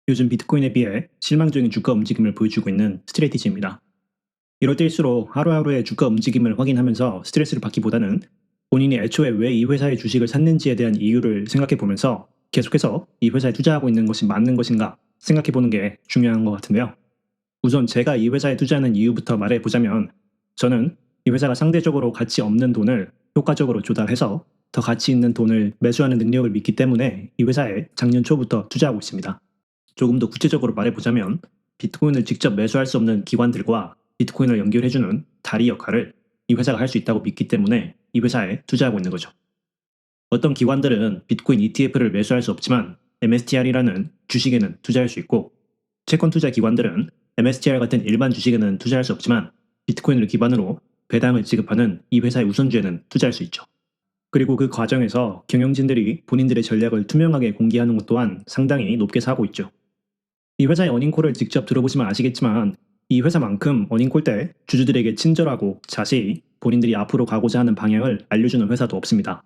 요즘 비트코인에 비해 실망적인 주가 움직임을 보여주고 있는 스트레티지입니다. 이럴 때일수록 하루하루의 주가 움직임을 확인하면서 스트레스를 받기보다는 본인이 애초에 왜 이 회사의 주식을 샀는지에 대한 이유를 생각해 보면서 계속해서 이 회사에 투자하고 있는 것이 맞는 것인가 생각해 보는 게 중요한 것 같은데요. 우선 제가 이 회사에 투자하는 이유부터 말해 보자면, 저는 이 회사가 상대적으로 가치 없는 돈을 효과적으로 조달해서 더 가치 있는 돈을 매수하는 능력을 믿기 때문에 이 회사에 작년 초부터 투자하고 있습니다. 조금 더 구체적으로 말해보자면, 비트코인을 직접 매수할 수 없는 기관들과 비트코인을 연결해주는 다리 역할을 이 회사가 할 수 있다고 믿기 때문에 이 회사에 투자하고 있는 거죠. 어떤 기관들은 비트코인 ETF를 매수할 수 없지만 MSTR이라는 주식에는 투자할 수 있고, 채권 투자 기관들은 MSTR 같은 일반 주식에는 투자할 수 없지만 비트코인을 기반으로 배당을 지급하는 이 회사의 우선주에는 투자할 수 있죠. 그리고 그 과정에서 경영진들이 본인들의 전략을 투명하게 공개하는 것 또한 상당히 높게 사고 있죠. 이 회사의 어닝콜을 직접 들어보시면 아시겠지만, 이 회사만큼 어닝콜 때 주주들에게 친절하고 자세히 본인들이 앞으로 가고자 하는 방향을 알려주는 회사도 없습니다.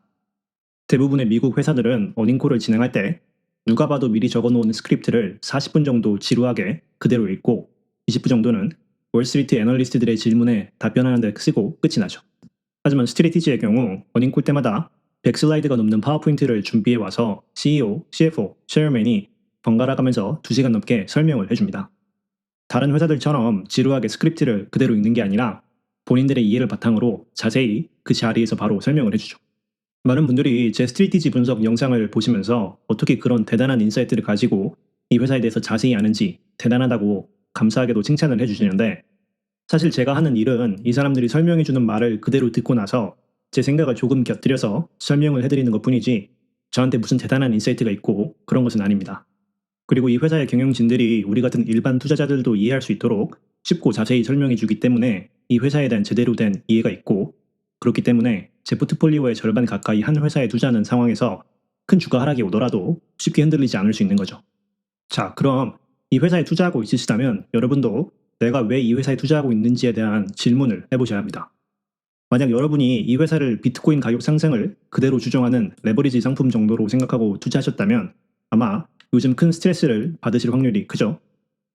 대부분의 미국 회사들은 어닝콜을 진행할 때 누가 봐도 미리 적어놓은 스크립트를 40분 정도 지루하게 그대로 읽고 20분 정도는 월스트리트 애널리스트들의 질문에 답변하는 데 쓰고 끝이 나죠. 하지만 스트레티지의 경우 어닝콜 때마다 100슬라이드가 넘는 파워포인트를 준비해 와서 CEO, CFO, 체어맨이 번갈아 가면서 2시간 넘게 설명을 해줍니다. 다른 회사들처럼 지루하게 스크립트를 그대로 읽는 게 아니라 본인들의 이해를 바탕으로 자세히 그 자리에서 바로 설명을 해주죠. 많은 분들이 제 스트레티지 분석 영상을 보시면서 어떻게 그런 대단한 인사이트를 가지고 이 회사에 대해서 자세히 아는지 대단하다고 감사하게도 칭찬을 해주시는데, 사실 제가 하는 일은 이 사람들이 설명해주는 말을 그대로 듣고 나서 제 생각을 조금 곁들여서 설명을 해드리는 것 뿐이지 저한테 무슨 대단한 인사이트가 있고 그런 것은 아닙니다. 그리고 이 회사의 경영진들이 우리 같은 일반 투자자들도 이해할 수 있도록 쉽고 자세히 설명해 주기 때문에 이 회사에 대한 제대로 된 이해가 있고, 그렇기 때문에 제 포트폴리오의 절반 가까이 한 회사에 투자하는 상황에서 큰 주가 하락이 오더라도 쉽게 흔들리지 않을 수 있는 거죠. 자, 그럼 이 회사에 투자하고 있으시다면 여러분도 내가 왜 이 회사에 투자하고 있는지에 대한 질문을 해보셔야 합니다. 만약 여러분이 이 회사를 비트코인 가격 상승을 그대로 추정하는 레버리지 상품 정도로 생각하고 투자하셨다면 아마 요즘 큰 스트레스를 받으실 확률이 크죠.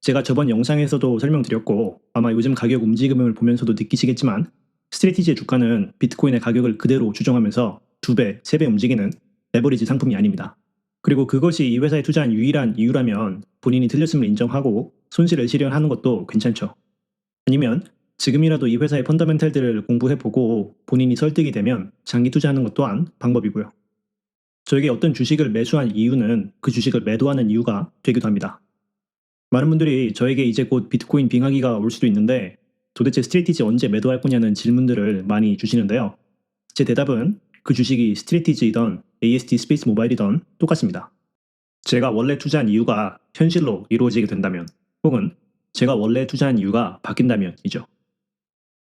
제가 저번 영상에서도 설명드렸고 아마 요즘 가격 움직임을 보면서도 느끼시겠지만, 스트레티지의 주가는 비트코인의 가격을 그대로 추정하면서 2배, 3배 움직이는 레버리지 상품이 아닙니다. 그리고 그것이 이 회사에 투자한 유일한 이유라면 본인이 틀렸음을 인정하고 손실을 실현하는 것도 괜찮죠. 아니면 지금이라도 이 회사의 펀더멘탈들을 공부해보고 본인이 설득이 되면 장기 투자하는 것 또한 방법이고요. 저에게 어떤 주식을 매수한 이유는 그 주식을 매도하는 이유가 되기도 합니다. 많은 분들이 저에게 이제 곧 비트코인 빙하기가 올 수도 있는데 도대체 스트레티지 언제 매도할 거냐는 질문들을 많이 주시는데요. 제 대답은 그 주식이 스트레티지이던 AST 스페이스 모바일이던 똑같습니다. 제가 원래 투자한 이유가 현실로 이루어지게 된다면, 혹은 제가 원래 투자한 이유가 바뀐다면이죠.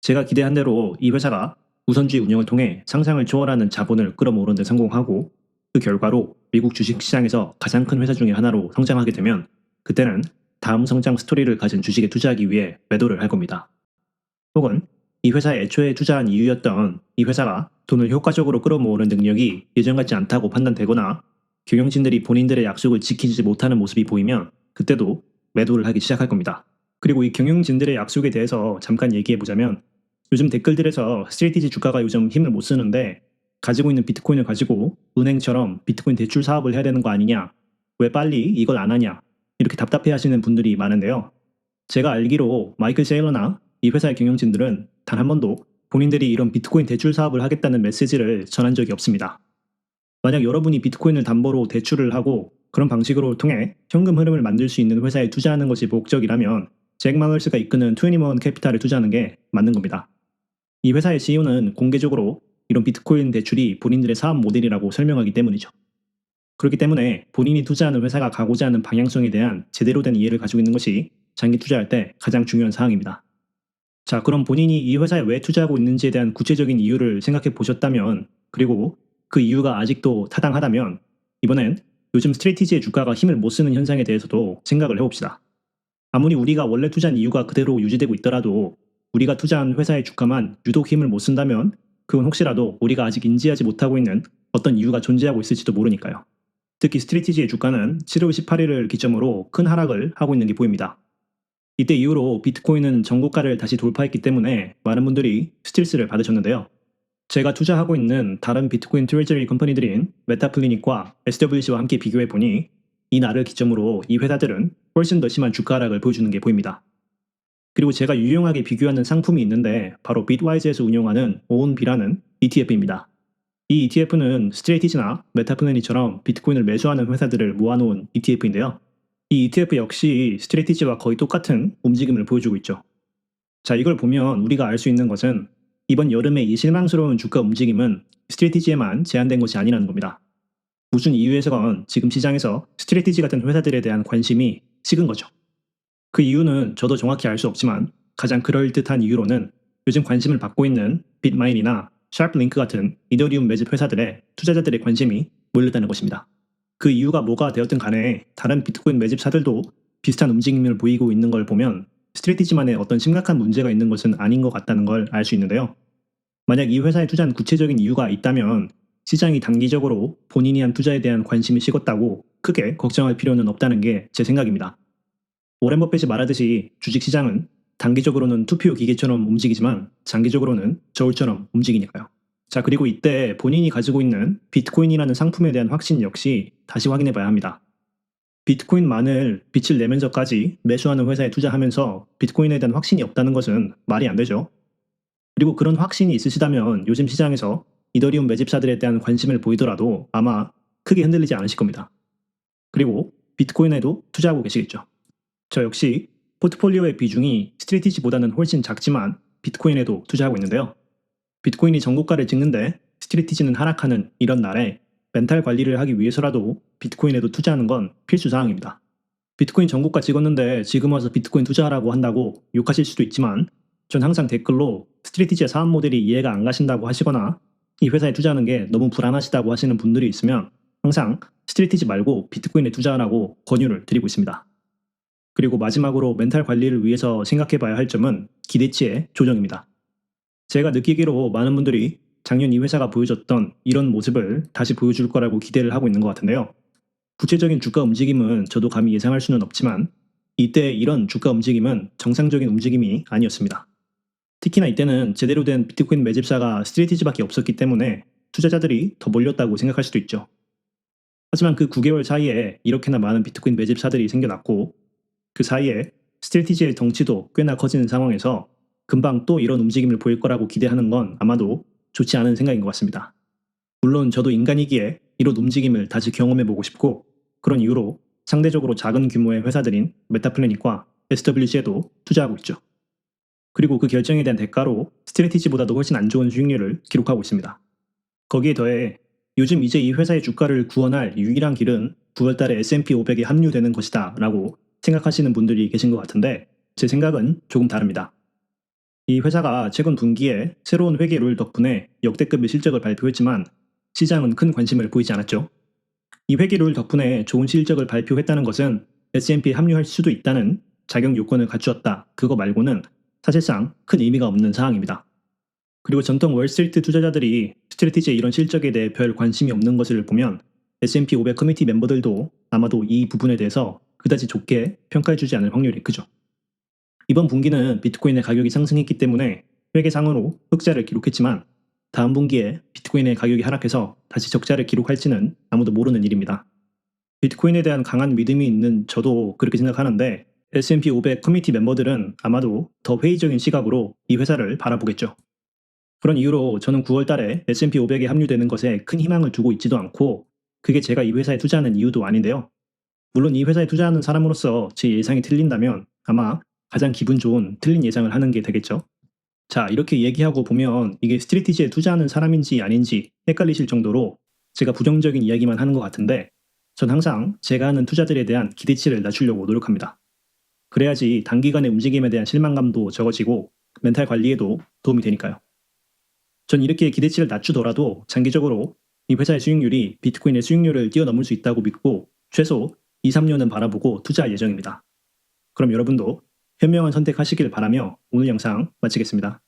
제가 기대한 대로 이 회사가 우선주의 운영을 통해 상상을 초월하는 자본을 끌어모으는 데 성공하고 그 결과로 미국 주식시장에서 가장 큰 회사 중에 하나로 성장하게 되면, 그때는 다음 성장 스토리를 가진 주식에 투자하기 위해 매도를 할 겁니다. 혹은 이 회사에 애초에 투자한 이유였던 이 회사가 돈을 효과적으로 끌어모으는 능력이 예전 같지 않다고 판단되거나 경영진들이 본인들의 약속을 지키지 못하는 모습이 보이면 그때도 매도를 하기 시작할 겁니다. 그리고 이 경영진들의 약속에 대해서 잠깐 얘기해보자면, 요즘 댓글들에서 스트레티지 주가가 요즘 힘을 못 쓰는데 가지고 있는 비트코인을 가지고 은행처럼 비트코인 대출 사업을 해야 되는 거 아니냐, 왜 빨리 이걸 안 하냐, 이렇게 답답해 하시는 분들이 많은데요. 제가 알기로 마이클 세일러나 이 회사의 경영진들은 단 한 번도 본인들이 이런 비트코인 대출 사업을 하겠다는 메시지를 전한 적이 없습니다. 만약 여러분이 비트코인을 담보로 대출을 하고 그런 방식으로 통해 현금 흐름을 만들 수 있는 회사에 투자하는 것이 목적이라면 잭 마걸스가 이끄는 21 캐피탈에 투자하는 게 맞는 겁니다. 이 회사의 CEO는 공개적으로 이런 비트코인 대출이 본인들의 사업 모델이라고 설명하기 때문이죠. 그렇기 때문에 본인이 투자하는 회사가 가고자 하는 방향성에 대한 제대로 된 이해를 가지고 있는 것이 장기 투자할 때 가장 중요한 사항입니다. 자, 그럼 본인이 이 회사에 왜 투자하고 있는지에 대한 구체적인 이유를 생각해 보셨다면, 그리고 그 이유가 아직도 타당하다면, 이번엔 요즘 스트레티지의 주가가 힘을 못 쓰는 현상에 대해서도 생각을 해봅시다. 아무리 우리가 원래 투자한 이유가 그대로 유지되고 있더라도 우리가 투자한 회사의 주가만 유독 힘을 못 쓴다면 그건 혹시라도 우리가 아직 인지하지 못하고 있는 어떤 이유가 존재하고 있을지도 모르니까요. 특히 스트레티지의 주가는 7월 18일을 기점으로 큰 하락을 하고 있는 게 보입니다. 이때 이후로 비트코인은 전고가를 다시 돌파했기 때문에 많은 분들이 스트레스를 받으셨는데요. 제가 투자하고 있는 다른 비트코인 트레저리 컴퍼니들인 메타플리닉과 SWC와 함께 비교해보니 이 날을 기점으로 이 회사들은 훨씬 더 심한 주가 하락을 보여주는 게 보입니다. 그리고 제가 유용하게 비교하는 상품이 있는데 바로 비트와이즈에서 운용하는 ONB라는 ETF입니다. 이 ETF는 스트레이티지나 메타플래닛처럼 비트코인을 매수하는 회사들을 모아놓은 ETF인데요. 이 ETF 역시 스트레이티지와 거의 똑같은 움직임을 보여주고 있죠. 자, 이걸 보면 우리가 알 수 있는 것은 이번 여름의 이 실망스러운 주가 움직임은 스트레이티지에만 제한된 것이 아니라는 겁니다. 무슨 이유에서건 지금 시장에서 스트레이티지 같은 회사들에 대한 관심이 식은 거죠. 그 이유는 저도 정확히 알 수 없지만 가장 그럴듯한 이유로는 요즘 관심을 받고 있는 빗마인이나 샤프링크 같은 이더리움 매집 회사들의 투자자들의 관심이 몰렸다는 것입니다. 그 이유가 뭐가 되었든 간에 다른 비트코인 매집사들도 비슷한 움직임을 보이고 있는 걸 보면 스트레티지만의 어떤 심각한 문제가 있는 것은 아닌 것 같다는 걸 알 수 있는데요. 만약 이 회사에 투자한 구체적인 이유가 있다면 시장이 단기적으로 본인이 한 투자에 대한 관심이 식었다고 크게 걱정할 필요는 없다는 게 제 생각입니다. 오렌 버핏이 말하듯이 주식시장은 단기적으로는 투표 기계처럼 움직이지만 장기적으로는 저울처럼 움직이니까요. 자, 그리고 이때 본인이 가지고 있는 비트코인이라는 상품에 대한 확신 역시 다시 확인해 봐야 합니다. 비트코인만을 빛을 내면서까지 매수하는 회사에 투자하면서 비트코인에 대한 확신이 없다는 것은 말이 안 되죠. 그리고 그런 확신이 있으시다면 요즘 시장에서 이더리움 매집사들에 대한 관심을 보이더라도 아마 크게 흔들리지 않으실 겁니다. 그리고 비트코인에도 투자하고 계시겠죠. 저 역시 포트폴리오의 비중이 스트레티지보다는 훨씬 작지만 비트코인에도 투자하고 있는데요. 비트코인이 전고가를 찍는데 스트레티지는 하락하는 이런 날에 멘탈 관리를 하기 위해서라도 비트코인에도 투자하는 건 필수 사항입니다. 비트코인 전고가 찍었는데 지금 와서 비트코인 투자하라고 한다고 욕하실 수도 있지만 전 항상 댓글로 스트레티지의 사업 모델이 이해가 안 가신다고 하시거나 이 회사에 투자하는 게 너무 불안하시다고 하시는 분들이 있으면 항상 스트레티지 말고 비트코인에 투자하라고 권유를 드리고 있습니다. 그리고 마지막으로 멘탈 관리를 위해서 생각해 봐야 할 점은 기대치의 조정입니다. 제가 느끼기로 많은 분들이 작년 이 회사가 보여줬던 이런 모습을 다시 보여줄 거라고 기대를 하고 있는 것 같은데요. 구체적인 주가 움직임은 저도 감히 예상할 수는 없지만 이때 이런 주가 움직임은 정상적인 움직임이 아니었습니다. 특히나 이때는 제대로 된 비트코인 매집사가 스트레티지밖에 없었기 때문에 투자자들이 더 몰렸다고 생각할 수도 있죠. 하지만 그 9개월 사이에 이렇게나 많은 비트코인 매집사들이 생겨났고 그 사이에 스트레티지의 덩치도 꽤나 커지는 상황에서 금방 또 이런 움직임을 보일 거라고 기대하는 건 아마도 좋지 않은 생각인 것 같습니다. 물론 저도 인간이기에 이런 움직임을 다시 경험해보고 싶고 그런 이유로 상대적으로 작은 규모의 회사들인 메타플래닛과 SWC에도 투자하고 있죠. 그리고 그 결정에 대한 대가로 스트레티지보다도 훨씬 안 좋은 수익률을 기록하고 있습니다. 거기에 더해 요즘 이제 이 회사의 주가를 구원할 유일한 길은 9월달에 S&P 500에 합류되는 것이다 라고 생각하시는 분들이 계신 것 같은데 제 생각은 조금 다릅니다. 이 회사가 최근 분기에 새로운 회계 룰 덕분에 역대급의 실적을 발표했지만 시장은 큰 관심을 보이지 않았죠. 이 회계 룰 덕분에 좋은 실적을 발표했다는 것은 S&P에 합류할 수도 있다는 자격 요건을 갖추었다. 그거 말고는 사실상 큰 의미가 없는 사항입니다. 그리고 전통 월스트리트 투자자들이 스트레티지의 이런 실적에 대해 별 관심이 없는 것을 보면 S&P 500 커미티 멤버들도 아마도 이 부분에 대해서 그다지 좋게 평가해주지 않을 확률이 크죠. 이번 분기는 비트코인의 가격이 상승했기 때문에 회계상으로 흑자를 기록했지만 다음 분기에 비트코인의 가격이 하락해서 다시 적자를 기록할지는 아무도 모르는 일입니다. 비트코인에 대한 강한 믿음이 있는 저도 그렇게 생각하는데 S&P 500 커미티 멤버들은 아마도 더 회의적인 시각으로 이 회사를 바라보겠죠. 그런 이유로 저는 9월 달에 S&P 500에 합류되는 것에 큰 희망을 두고 있지도 않고 그게 제가 이 회사에 투자하는 이유도 아닌데요. 물론 이 회사에 투자하는 사람으로서 제 예상이 틀린다면 아마 가장 기분 좋은 틀린 예상을 하는 게 되겠죠. 자, 이렇게 얘기하고 보면 이게 스트레티지에 투자하는 사람인지 아닌지 헷갈리실 정도로 제가 부정적인 이야기만 하는 것 같은데 전 항상 제가 하는 투자들에 대한 기대치를 낮추려고 노력합니다. 그래야지 단기간의 움직임에 대한 실망감도 적어지고 멘탈 관리에도 도움이 되니까요. 전 이렇게 기대치를 낮추더라도 장기적으로 이 회사의 수익률이 비트코인의 수익률을 뛰어넘을 수 있다고 믿고 최소 2, 3년은 바라보고 투자할 예정입니다. 그럼 여러분도 현명한 선택하시길 바라며 오늘 영상 마치겠습니다.